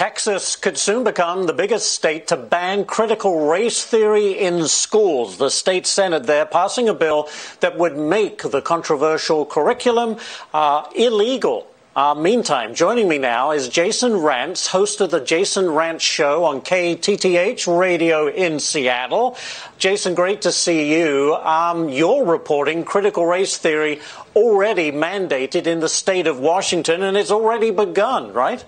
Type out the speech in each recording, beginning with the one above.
Texas could soon become the biggest state to ban critical race theory in schools. The state Senate there passing a bill that would make the controversial curriculum illegal. Meantime, joining me now is Jason Rantz, host of the Jason Rantz Show on KTTH Radio in Seattle. Jason, great to see you. You're reporting critical race theory already mandated in the state of Washington, and it's already begun, right?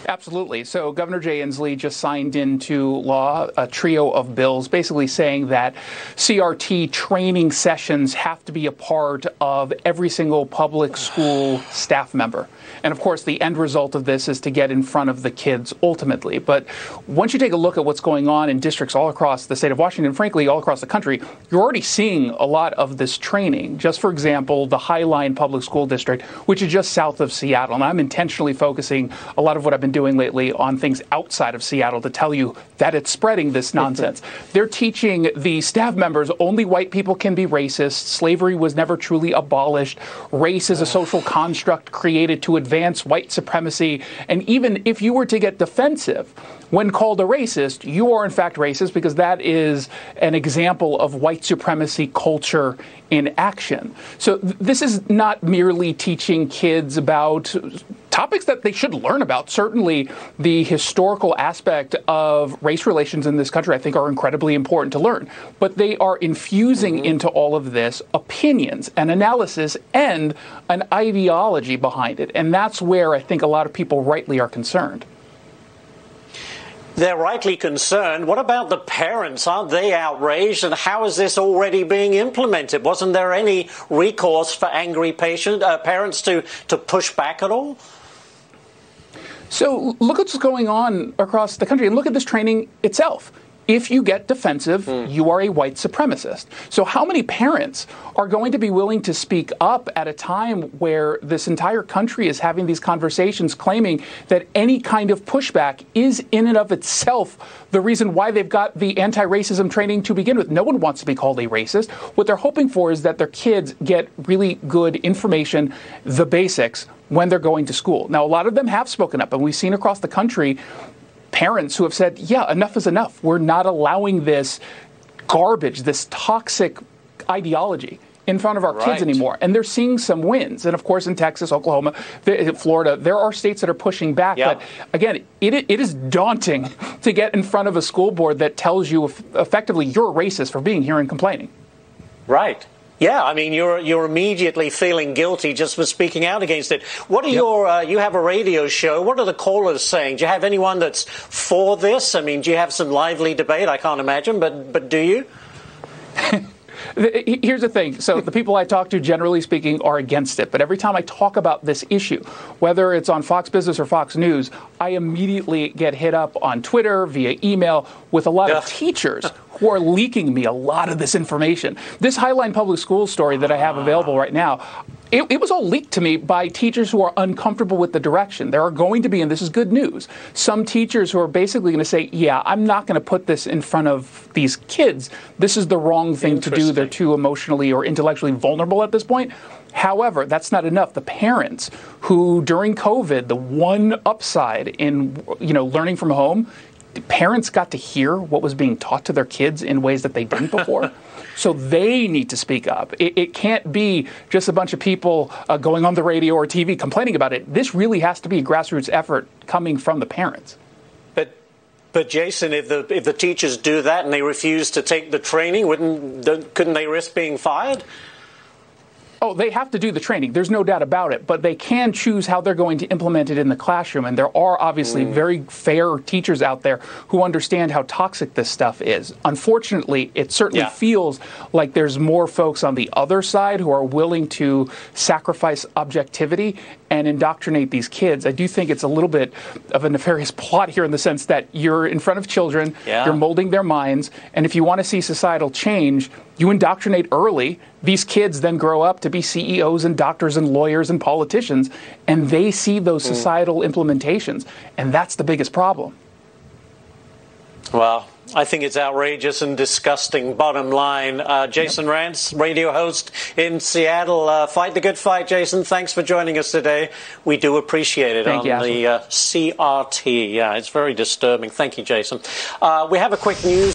Absolutely. So Governor Jay Inslee just signed into law a trio of bills basically saying that CRT training sessions have to be a part of every single public school staff member. And of course, the end result of this is to get in front of the kids ultimately. But once you take a look at what's going on in districts all across the state of Washington, frankly, all across the country, you're already seeing a lot of this training. Just for example, the Highline Public School District, which is just south of Seattle. And I'm intentionally focusing a lot of what I've been doing lately on things outside of Seattle to tell you that it's spreading this nonsense. They're teaching the staff members only white people can be racist. Slavery was never truly abolished. Race is a social construct created to advance white supremacy. And even if you were to get defensive when called a racist, you are in fact racist because that is an example of white supremacy culture in action. So this is not merely teaching kids about topics that they should learn about. Certainly the historical aspect of race relations in this country, I think, are incredibly important to learn. But they are infusing into all of this opinions and analysis and an ideology behind it. And that's where I think a lot of people rightly are concerned. They're rightly concerned. What about the parents? Aren't they outraged? And how is this already being implemented? Wasn't there any recourse for angry parents to push back at all? So look at what's going on across the country and look at this training itself. If you get defensive, you are a white supremacist. So how many parents are going to be willing to speak up at a time where this entire country is having these conversations claiming that any kind of pushback is in and of itself the reason why they've got the anti-racism training to begin with? No one wants to be called a racist. What they're hoping for is that their kids get really good information, the basics, when they're going to school. Now, a lot of them have spoken up, and we've seen across the country parents who have said, yeah, enough is enough. We're not allowing this garbage, this toxic ideology in front of our kids anymore. And they're seeing some wins. And of course, in Texas, Oklahoma, Florida, there are states that are pushing back. But again, it is daunting to get in front of a school board that tells you effectively you're a racist for being here and complaining. Right. Yeah, I mean, you're immediately feeling guilty just for speaking out against it. What are you have a radio show. What are the callers saying? Do you have anyone that's for this? I mean, do you have some lively debate? I can't imagine, but do you? Here's the thing. So the people I talk to, generally speaking, are against it. But every time I talk about this issue, whether it's on Fox Business or Fox News, I immediately get hit up on Twitter, via email, with a lot of teachers who are leaking me a lot of this information. This Highline Public Schools story that I have available right now, it was all leaked to me by teachers who are uncomfortable with the direction. There are going to be, and this is good news, some teachers who are basically going to say, yeah, I'm not going to put this in front of these kids. This is the wrong thing to do. They're too emotionally or intellectually vulnerable at this point. However, that's not enough. The parents who, during COVID, the one upside in learning from home, parents got to hear what was being taught to their kids in ways that they didn't before. So they need to speak up. It can't be just a bunch of people going on the radio or TV complaining about it. This really has to be a grassroots effort coming from the parents. But Jason, if the teachers do that and they refuse to take the training, couldn't they risk being fired? Oh, they have to do the training. There's no doubt about it. But they can choose how they're going to implement it in the classroom. And there are obviously very fair teachers out there who understand how toxic this stuff is. Unfortunately, it certainly feels like there's more folks on the other side who are willing to sacrifice objectivity and indoctrinate these kids. I do think it's a little bit of a nefarious plot here in the sense that you're in front of children, you're molding their minds, and if you want to see societal change, you indoctrinate early. These kids then grow up to be CEOs and doctors and lawyers and politicians, and they see those societal implementations, and that's the biggest problem. Well, I think it's outrageous and disgusting, bottom line. Jason Rantz, radio host in Seattle. Fight the good fight, Jason. Thanks for joining us today. We do appreciate it. Thank you, the CRT. Yeah, it's very disturbing. Thank you, Jason. We have a quick news.